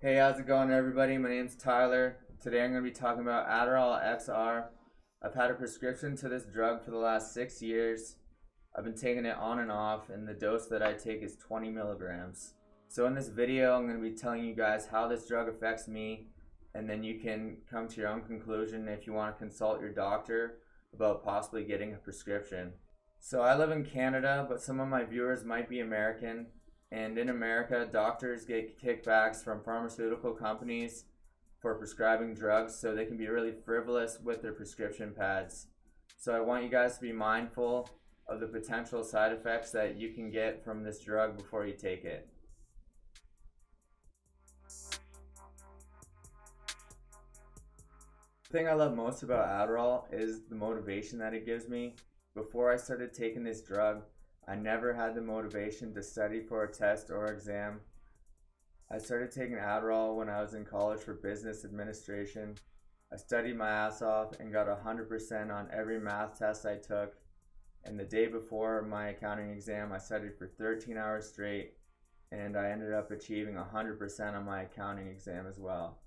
Hey, how's it going, everybody? My name's Tyler. Today I'm going to be talking about Adderall XR. I've had a prescription to this drug for the last 6 years. I've been taking it on and off, and the dose that I take is 20 milligrams. So in this video, I'm going to be telling you guys how this drug affects me, and then you can come to your own conclusion if you want to consult your doctor about possibly getting a prescription. So I live in Canada, but some of my viewers might be American. And in America, doctors get kickbacks from pharmaceutical companies for prescribing drugs, so they can be really frivolous with their prescription pads. So I want you guys to be mindful of the potential side effects that you can get from this drug before you take it. The thing I love most about Adderall is the motivation that it gives me. Before I started taking this drug, I never had the motivation to study for a test or exam. I started taking Adderall when I was in college for business administration. I studied my ass off and got 100% on every math test I took. And the day before my accounting exam, I studied for 13 hours straight, and I ended up achieving 100% on my accounting exam as well.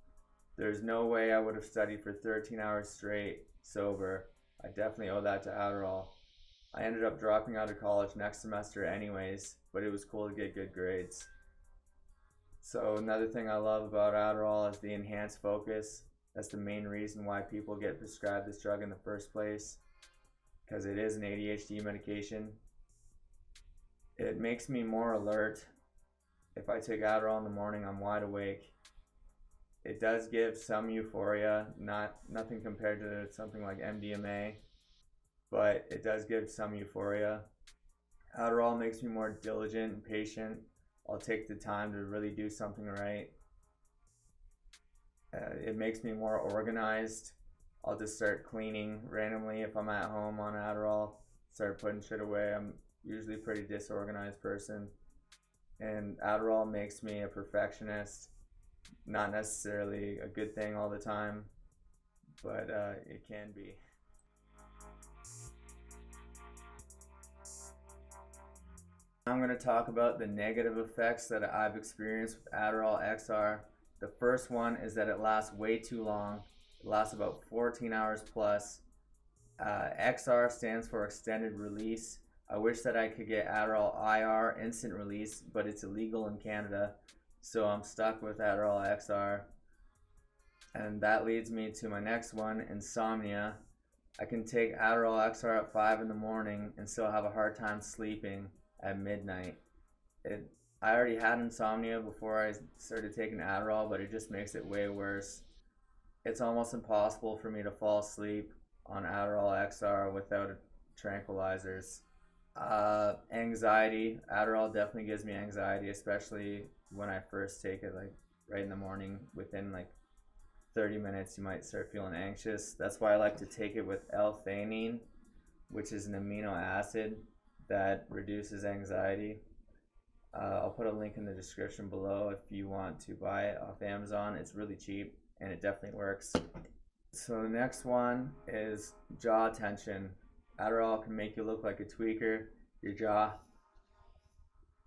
There's no way I would have studied for 13 hours straight sober. I definitely owe that to Adderall. I ended up dropping out of college next semester anyways, but it was cool to get good grades. So another thing I love about Adderall is the enhanced focus. That's the main reason why people get prescribed this drug in the first place, because it is an ADHD medication. It makes me more alert. If I take Adderall in the morning, I'm wide awake. It does give some euphoria, nothing compared to something like MDMA, but it does give some euphoria. Adderall makes me more diligent and patient. I'll take the time to really do something right. It makes me more organized. I'll just start cleaning randomly if I'm at home on Adderall, start putting shit away. I'm usually a pretty disorganized person. And Adderall makes me a perfectionist. Not necessarily a good thing all the time, but it can be. I'm going to talk about the negative effects that I've experienced with Adderall XR. The first one is that it lasts way too long. It lasts about 14 hours plus. XR stands for extended release. I wish that I could get Adderall IR, instant release, but it's illegal in Canada, so I'm stuck with Adderall XR. And that leads me to my next one, insomnia. I can take Adderall XR at 5 in the morning and still have a hard time sleeping at midnight. I already had insomnia before I started taking Adderall, but it just makes it way worse. It's almost impossible for me to fall asleep on Adderall XR without tranquilizers. Anxiety. Adderall definitely gives me anxiety, especially when I first take it, like right in the morning. Within like 30 minutes, you might start feeling anxious. That's why I like to take it with L-theanine, which is an amino acid that reduces anxiety. I'll put a link in the description below if you want to buy it off Amazon. It's really cheap and it definitely works. So the next one is jaw tension. Adderall can make you look like a tweaker. Your jaw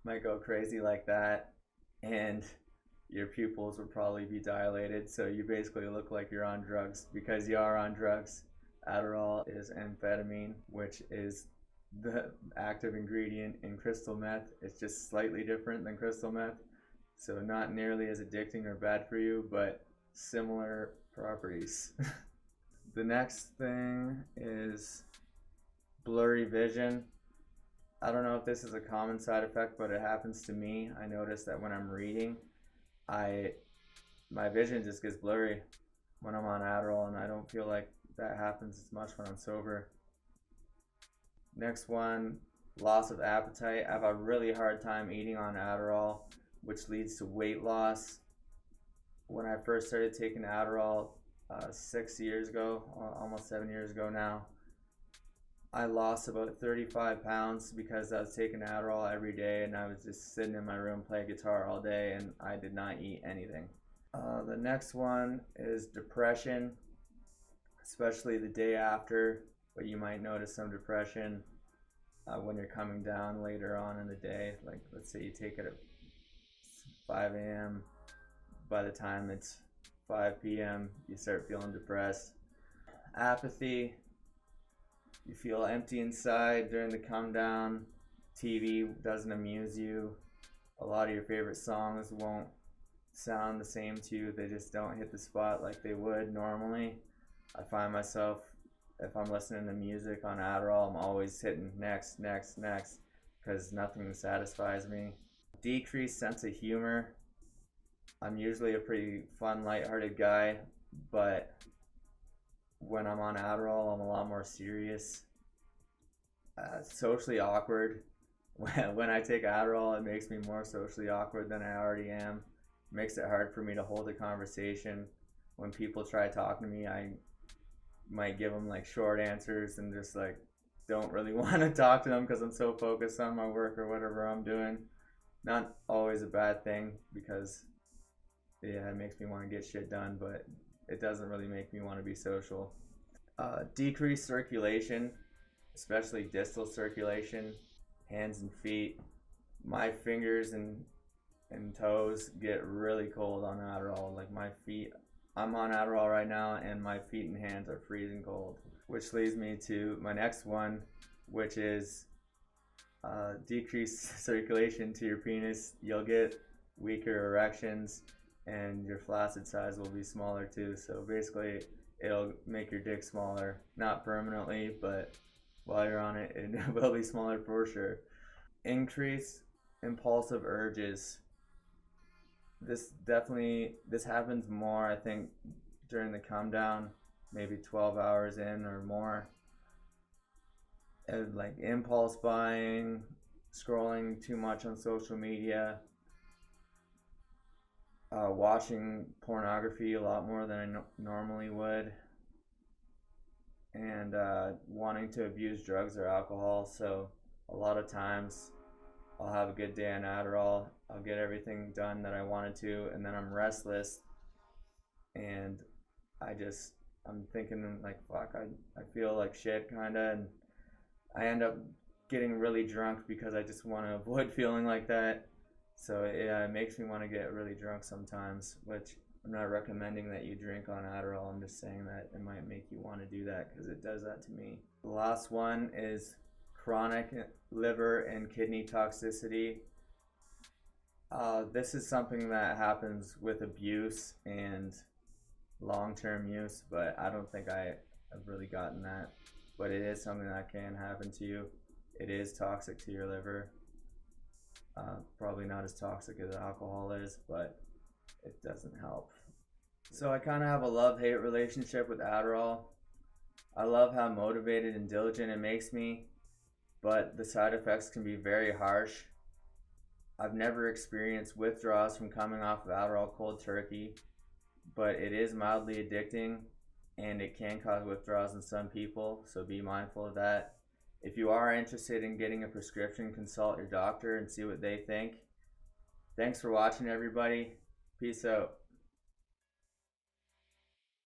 might go crazy like that, and your pupils will probably be dilated, so you basically look like you're on drugs because you are on drugs. Adderall is amphetamine, which is the active ingredient in crystal meth. It's just slightly different than crystal meth, so not nearly as addicting or bad for you, but similar properties. The next thing is blurry vision. I don't know if this is a common side effect, but it happens to me. I notice that when I'm reading, my vision just gets blurry when I'm on Adderall, and I don't feel like that happens as much when I'm sober. Next one, loss of appetite. I have a really hard time eating on Adderall, which leads to weight loss. When I first started taking Adderall 6 years ago, almost 7 years ago now, I lost about 35 pounds because I was taking Adderall every day, and I was just sitting in my room playing guitar all day, and I did not eat anything. The next one is depression, especially the day after, but you might notice some depression when you're coming down later on in the day. Like, let's say you take it at 5 a.m., by the time it's 5 p.m., you start feeling depressed. Apathy, you feel empty inside during the come down. TV doesn't amuse you. A lot of your favorite songs won't sound the same to you. They just don't hit the spot like they would normally. I find myself, if I'm listening to music on Adderall, I'm always hitting next, next, next, because nothing satisfies me. Decreased sense of humor. I'm usually a pretty fun, lighthearted guy, but when I'm on Adderall, I'm a lot more serious. Socially awkward. When I take Adderall, it makes me more socially awkward than I already am. It makes it hard for me to hold a conversation. When people try talking to me, I might give them like short answers and just like don't really want to talk to them because I'm so focused on my work or whatever I'm doing. Not always a bad thing because yeah, it makes me want to get shit done, but it doesn't really make me want to be social. Decreased circulation, especially distal circulation, hands and feet. My fingers and toes get really cold on Adderall. Like my feet, I'm on Adderall right now, and my feet and hands are freezing cold. Which leads me to my next one, which is decreased circulation to your penis. You'll get weaker erections, and your flaccid size will be smaller too. So basically, it'll make your dick smaller. Not permanently, but while you're on it, it will be smaller for sure. Increase impulsive urges. This happens more, I think, during the come down, maybe 12 hours in or more. And like impulse buying, scrolling too much on social media, watching pornography a lot more than I normally would, and wanting to abuse drugs or alcohol. So a lot of times I'll have a good day on Adderall, I'll get everything done that I wanted to, and then I'm restless, and I'm thinking like, fuck, I feel like shit kinda, and I end up getting really drunk because I just want to avoid feeling like that. So yeah, it makes me want to get really drunk sometimes, which I'm not recommending that you drink on Adderall. I'm just saying that it might make you want to do that because it does that to me. The last one is chronic liver and kidney toxicity. This is something that happens with abuse and long-term use, but I don't think I have really gotten that. But it is something that can happen to you. It is toxic to your liver. Probably not as toxic as alcohol is, but it doesn't help. So I kind of have a love-hate relationship with Adderall. I love how motivated and diligent it makes me, but the side effects can be very harsh. I've never experienced withdrawals from coming off of Adderall cold turkey, but it is mildly addicting and it can cause withdrawals in some people, so be mindful of that. If you are interested in getting a prescription, consult your doctor and see what they think. Thanks for watching, everybody. Peace out.